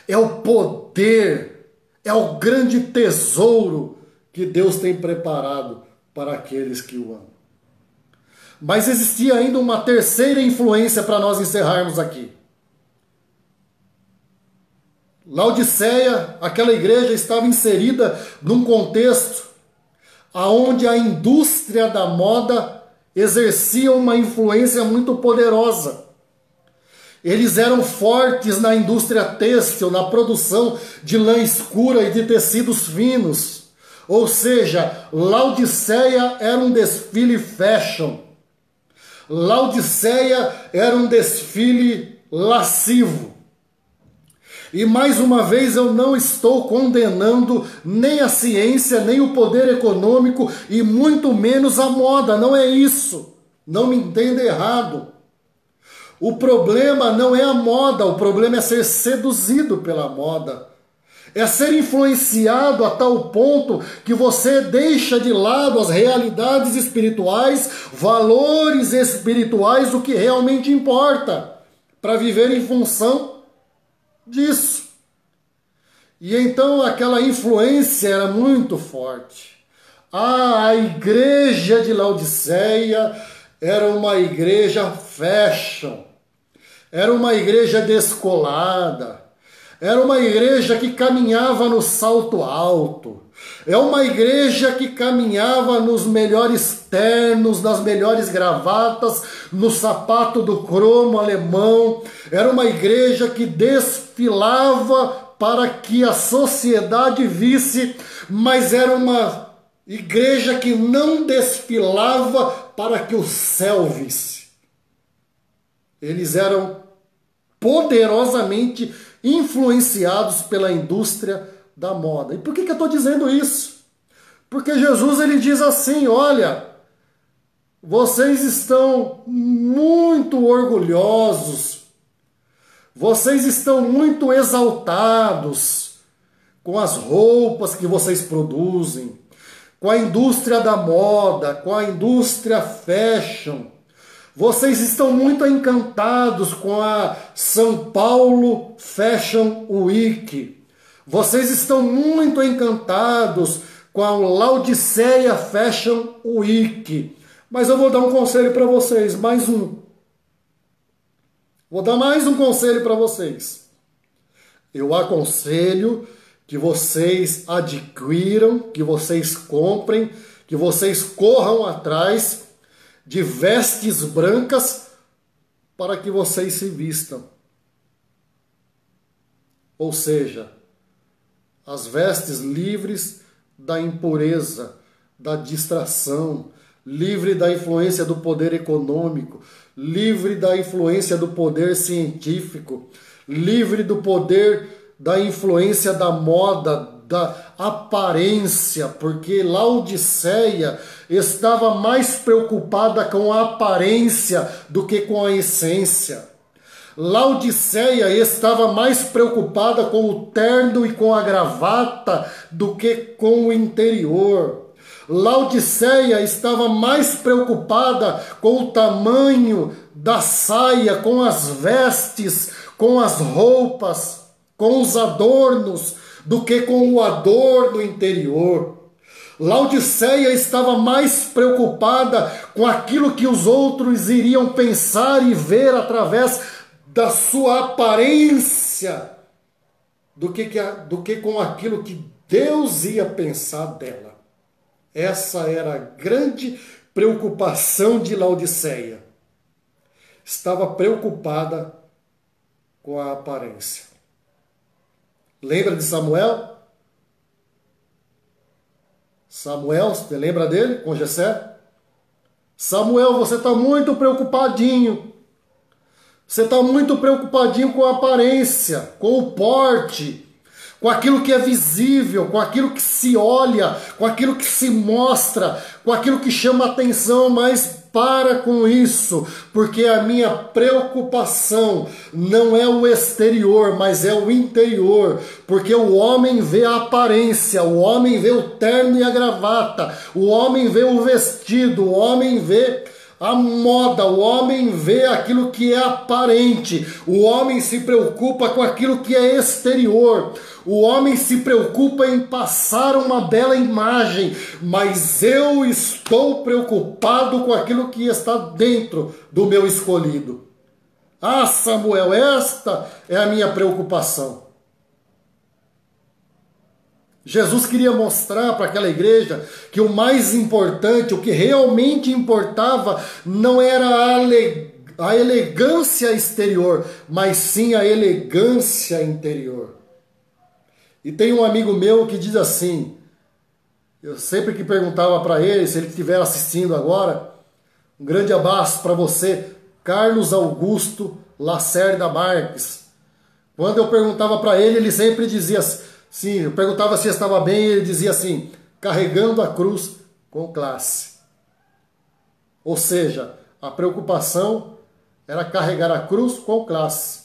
é o poder, é o grande tesouro que Deus tem preparado para aqueles que o amam. Mas existia ainda uma terceira influência para nós encerrarmos aqui. Laodiceia, aquela igreja estava inserida num contexto aonde a indústria da moda exercia uma influência muito poderosa. Eles eram fortes na indústria têxtil, na produção de lã escura e de tecidos finos. Ou seja, Laodiceia era um desfile fashion. Laodiceia era um desfile lascivo. E mais uma vez eu não estou condenando nem a ciência, nem o poder econômico e muito menos a moda, não é isso. Não me entenda errado. O problema não é a moda, o problema é ser seduzido pela moda. É ser influenciado a tal ponto que você deixa de lado as realidades espirituais, valores espirituais, o que realmente importa, para viver em função disso. E então aquela influência era muito forte. A igreja de Laodiceia era uma igreja fashion, era uma igreja descolada, era uma igreja que caminhava no salto alto, é uma igreja que caminhava nos melhores ternos, nas melhores gravatas, no sapato do cromo alemão. Era uma igreja que desfilava para que a sociedade visse, mas era uma igreja que não desfilava para que o céu visse. Eles eram poderosamente influenciados pela indústria da moda. E por que eu estou dizendo isso? Porque Jesus ele diz assim, olha, vocês estão muito orgulhosos, vocês estão muito exaltados com as roupas que vocês produzem, com a indústria da moda, com a indústria fashion. Vocês estão muito encantados com a São Paulo Fashion Week. Vocês estão muito encantados com a Laodiceia Fashion Week. Mas eu vou dar um conselho para vocês, mais um. Vou dar mais um conselho para vocês. Eu aconselho que vocês adquiram, que vocês comprem, que vocês corram atrás de vestes brancas para que vocês se vistam. Ou seja, as vestes livres da impureza, da distração, livre da influência do poder econômico, livre da influência do poder científico, livre do poder da influência da moda, da aparência, porque Laodiceia estava mais preocupada com a aparência do que com a essência. Laodiceia estava mais preocupada com o terno e com a gravata do que com o interior. Laodiceia estava mais preocupada com o tamanho da saia, com as vestes, com as roupas, com os adornos, do que com o adorno interior. Laodiceia estava mais preocupada com aquilo que os outros iriam pensar e ver através da sua aparência, do que com aquilo que Deus ia pensar dela. Essa era a grande preocupação de Laodiceia. Estava preocupada com a aparência. Lembra de Samuel? Samuel, você lembra dele com Jessé? Samuel, você está muito preocupadinho. Você está muito preocupadinho com a aparência, com o porte, com aquilo que é visível, com aquilo que se olha, com aquilo que se mostra, com aquilo que chama atenção, mas para com isso, porque a minha preocupação não é o exterior, mas é o interior, porque o homem vê a aparência, o homem vê o terno e a gravata, o homem vê o vestido, o homem vê a moda, o homem vê aquilo que é aparente, o homem se preocupa com aquilo que é exterior, o homem se preocupa em passar uma bela imagem, mas eu estou preocupado com aquilo que está dentro do meu escolhido. Ah, Samuel, esta é a minha preocupação. Jesus queria mostrar para aquela igreja que o mais importante, o que realmente importava, não era a elegância exterior, mas sim a elegância interior. E tem um amigo meu que diz assim, eu sempre que perguntava para ele, se ele estiver assistindo agora, um grande abraço para você, Carlos Augusto Lacerda Marques. Quando eu perguntava para ele, ele sempre dizia assim, eu perguntava se estava bem, ele dizia assim, carregando a cruz com classe. Ou seja, a preocupação era carregar a cruz com classe,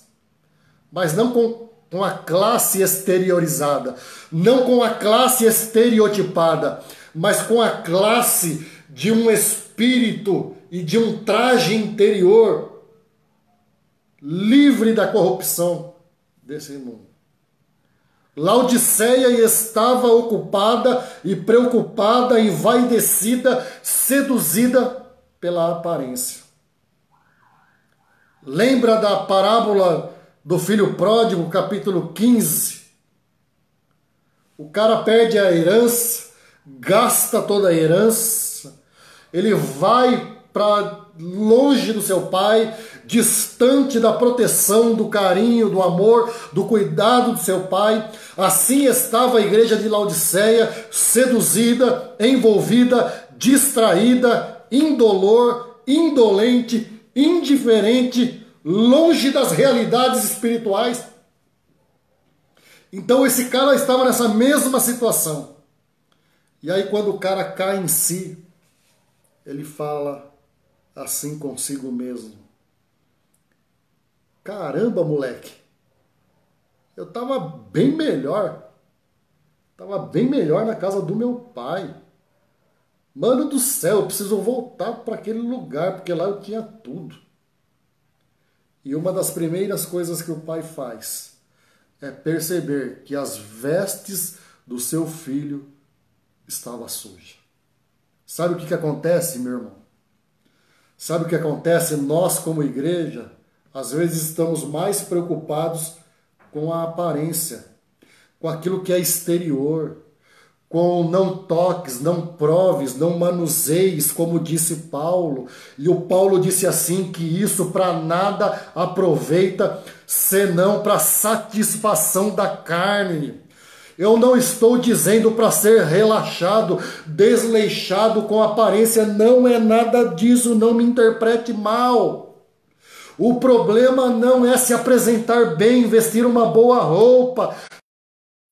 mas não com a classe exteriorizada, não com a classe estereotipada, mas com a classe de um espírito e de um traje interior livre da corrupção desse mundo. Laodiceia estava ocupada e preocupada, envaidecida, seduzida pela aparência. Lembra da parábola do filho pródigo, capítulo 15? O cara perde a herança, gasta toda a herança, ele vai para longe do seu pai, distante da proteção, do carinho, do amor, do cuidado do seu pai. Assim estava a igreja de Laodiceia, seduzida, envolvida, distraída, indolor, indolente, indiferente, longe das realidades espirituais. Então esse cara estava nessa mesma situação. E aí quando o cara cai em si, ele fala assim consigo mesmo: caramba, moleque, eu estava bem melhor. Estava bem melhor na casa do meu pai. Mano do céu, eu preciso voltar para aquele lugar, porque lá eu tinha tudo. E uma das primeiras coisas que o pai faz é perceber que as vestes do seu filho estavam sujas. Sabe o que acontece, meu irmão? Sabe o que acontece? Nós, como igreja, às vezes estamos mais preocupados com a aparência, com aquilo que é exterior, com não toques, não proves, não manuseis, como disse Paulo. E o Paulo disse assim, que isso para nada aproveita, senão para satisfação da carne. Eu não estou dizendo para ser relaxado, desleixado com aparência, não é nada disso, não me interprete mal. O problema não é se apresentar bem, vestir uma boa roupa,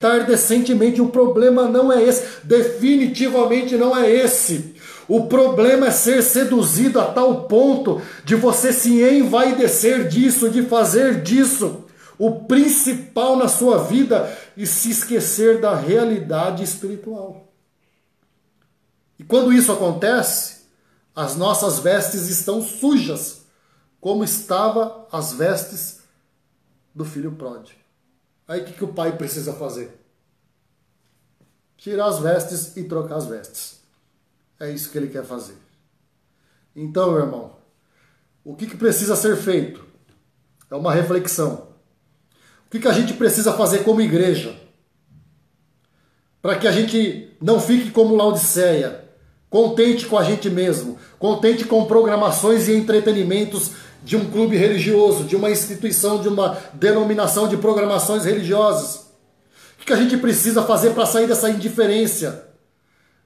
estar decentemente, o problema não é esse, definitivamente não é esse. O problema é ser seduzido a tal ponto de você se envaidecer disso, de fazer disso o principal na sua vida e se esquecer da realidade espiritual. E quando isso acontece, as nossas vestes estão sujas, como estavam as vestes do filho pródigo. Aí o que o pai precisa fazer? Tirar as vestes e trocar as vestes. É isso que ele quer fazer. Então, meu irmão, o que precisa ser feito? É uma reflexão. O que a gente precisa fazer como igreja? Para que a gente não fique como Laodiceia, contente com a gente mesmo, contente com programações e entretenimentos de um clube religioso, de uma instituição, de uma denominação de programações religiosas. O que a gente precisa fazer para sair dessa indiferença?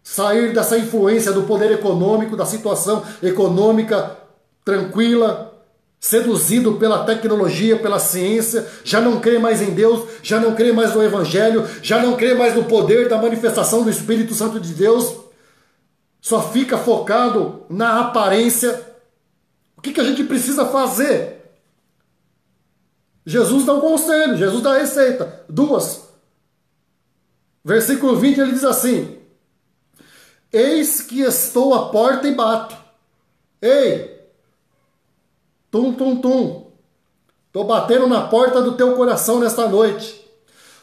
Sair dessa influência do poder econômico, da situação econômica tranquila, seduzido pela tecnologia, pela ciência, já não crê mais em Deus, já não crê mais no Evangelho, já não crê mais no poder da manifestação do Espírito Santo de Deus, só fica focado na aparência. O que a gente precisa fazer? Jesus dá um conselho, Jesus dá a receita, duas. Versículo 20 ele diz assim: eis que estou à porta e bato. Ei! Tum, tum, tum. Estou batendo na porta do teu coração nesta noite.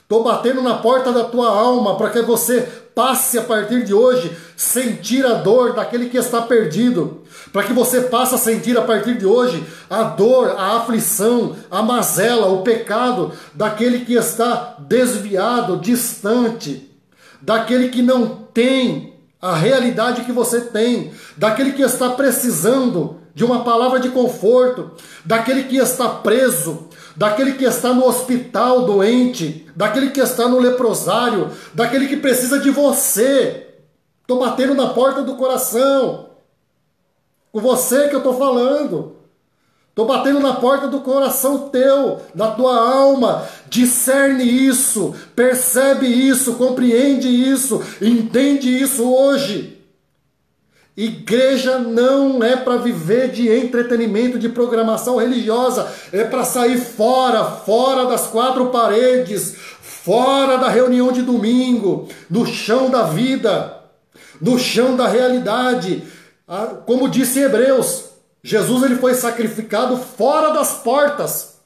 Estou batendo na porta da tua alma para que você passe a partir de hoje sentir a dor daquele que está perdido. Para que você passe a sentir a partir de hoje a dor, a aflição, a mazela, o pecado daquele que está desviado, distante. daquele que não tem a realidade que você tem, daquele que está precisando de uma palavra de conforto, daquele que está preso, daquele que está no hospital doente, daquele que está no leprosário, daquele que precisa de você. Estou batendo na porta do coração. Com você que eu estou falando. Estou batendo na porta do coração teu, da tua alma. Discerne isso, percebe isso, compreende isso, entende isso hoje. Igreja não é para viver de entretenimento, de programação religiosa. É para sair fora das quatro paredes, fora da reunião de domingo, no chão da vida, no chão da realidade. Como disse Hebreus, Jesus ele foi sacrificado fora das portas,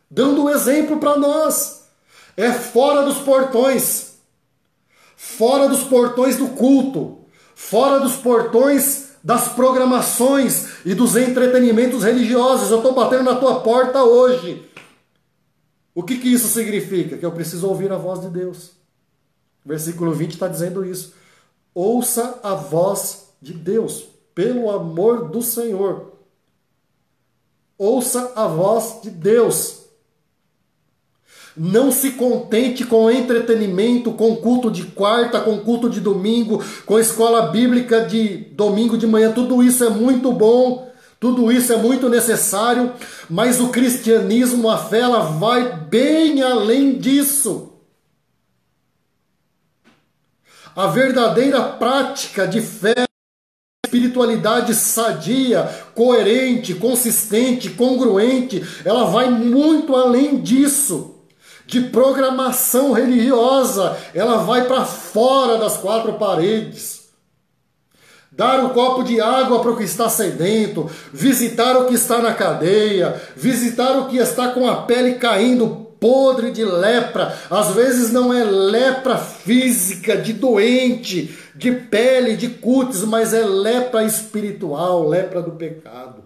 dando um exemplo para nós. É fora dos portões do culto, fora dos portões das programações e dos entretenimentos religiosos. Eu estou batendo na tua porta hoje. O que isso significa? Que eu preciso ouvir a voz de Deus. Versículo 20 está dizendo isso. Ouça a voz de Deus, pelo amor do Senhor. Ouça a voz de Deus. Não se contente com entretenimento, com culto de quarta, com culto de domingo, com escola bíblica de domingo de manhã. Tudo isso é muito bom, tudo isso é muito necessário, mas o cristianismo, a fé, ela vai bem além disso. A verdadeira prática de fé, espiritualidade sadia, coerente, consistente, congruente, ela vai muito além disso. De programação religiosa, ela vai para fora das quatro paredes. Dar um copo de água para o que está sedento, visitar o que está na cadeia, visitar o que está com a pele caindo, podre de lepra. Às vezes não é lepra física, de doente, de pele, de cutis, mas é lepra espiritual, lepra do pecado.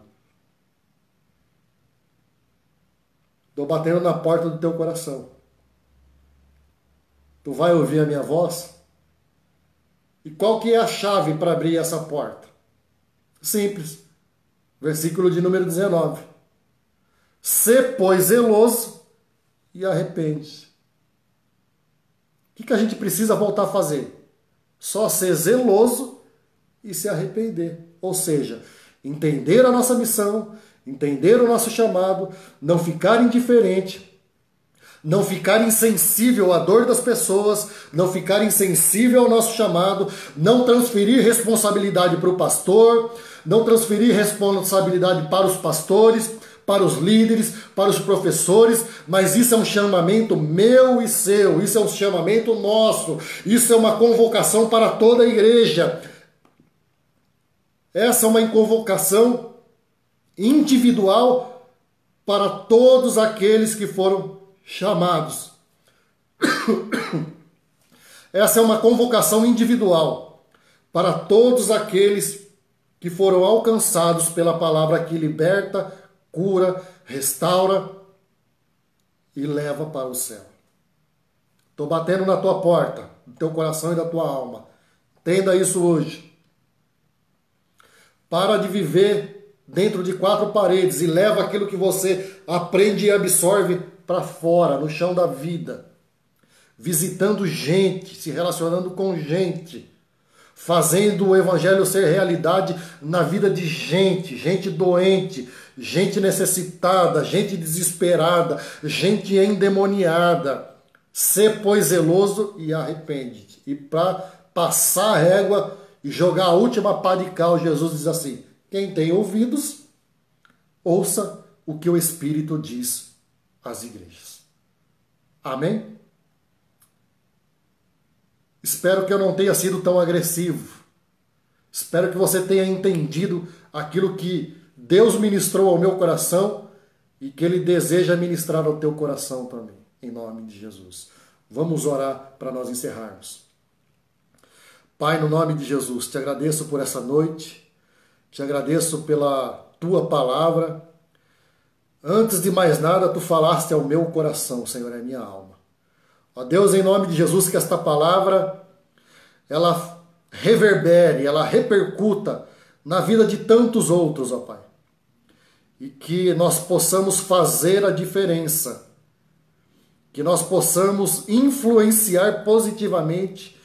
Estou batendo na porta do teu coração. Tu vai ouvir a minha voz? E qual que é a chave para abrir essa porta? Simples. Versículo de número 19. Sê, pois, zeloso e arrepende. O que a gente precisa voltar a fazer? Só ser zeloso e se arrepender. Ou seja, entender a nossa missão, entender o nosso chamado, não ficar indiferente, não ficar insensível à dor das pessoas, não ficar insensível ao nosso chamado, não transferir responsabilidade para o pastor, não transferir responsabilidade para os pastores, para os líderes, para os professores, mas isso é um chamamento meu e seu, isso é um chamamento nosso, isso é uma convocação para toda a igreja. Essa é uma convocação individual para todos aqueles que foram chamados. Essa é uma convocação individual para todos aqueles que foram alcançados pela palavra que liberta, cura, restaura e leva para o céu. Estou batendo na tua porta, do teu coração e da tua alma. Entenda isso hoje. Para de viver dentro de quatro paredes e leva aquilo que você aprende e absorve para fora, no chão da vida. Visitando gente, se relacionando com gente. Fazendo o evangelho ser realidade na vida de gente, gente doente, gente necessitada, gente desesperada, gente endemoniada. Sê, pois, zeloso e arrepende-te. E para passar a régua e jogar a última pá de cal, Jesus diz assim: quem tem ouvidos, ouça o que o Espírito diz às igrejas. Amém? Espero que eu não tenha sido tão agressivo. Espero que você tenha entendido aquilo que Deus ministrou ao meu coração e que Ele deseja ministrar ao teu coração também, em nome de Jesus. Vamos orar para nós encerrarmos. Pai, no nome de Jesus, te agradeço por essa noite. Te agradeço pela tua palavra. Antes de mais nada, tu falaste ao meu coração, Senhor, é minha alma. Ó Deus, em nome de Jesus, que esta palavra ela reverbere, ela repercuta na vida de tantos outros, ó Pai. E que nós possamos fazer a diferença, que nós possamos influenciar positivamente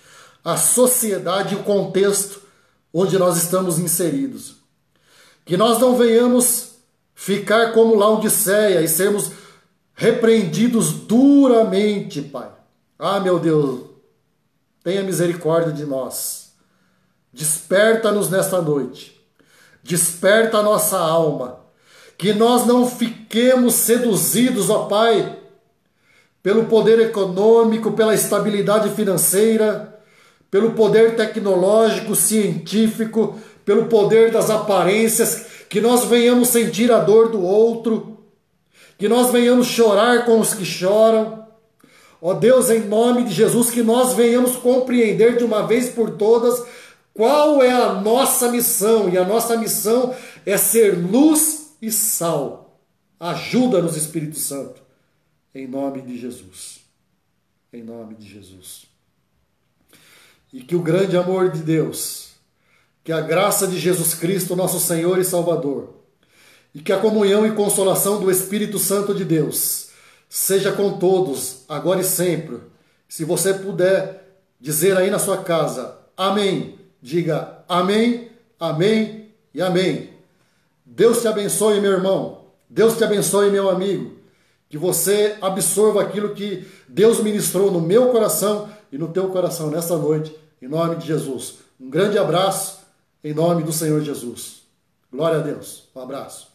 a sociedade e o contexto onde nós estamos inseridos. Que nós não venhamos ficar como Laodiceia e sermos repreendidos duramente, Pai. Ah, meu Deus, tenha misericórdia de nós. Desperta-nos nesta noite. Desperta a nossa alma. Que nós não fiquemos seduzidos, ó Pai, pelo poder econômico, pela estabilidade financeira, pelo poder tecnológico, científico, pelo poder das aparências, que nós venhamos sentir a dor do outro, que nós venhamos chorar com os que choram. Ó Deus, em nome de Jesus, que nós venhamos compreender de uma vez por todas qual é a nossa missão, e a nossa missão é ser luz e sal. Ajuda-nos, Espírito Santo, em nome de Jesus. Em nome de Jesus. E que o grande amor de Deus, que a graça de Jesus Cristo, nosso Senhor e Salvador, e que a comunhão e consolação do Espírito Santo de Deus seja com todos, agora e sempre. Se você puder dizer aí na sua casa, amém, diga amém, amém e amém. Deus te abençoe, meu irmão. Deus te abençoe, meu amigo. Que você absorva aquilo que Deus ministrou no meu coração e no teu coração nesta noite, em nome de Jesus. Um grande abraço, em nome do Senhor Jesus. Glória a Deus. Um abraço.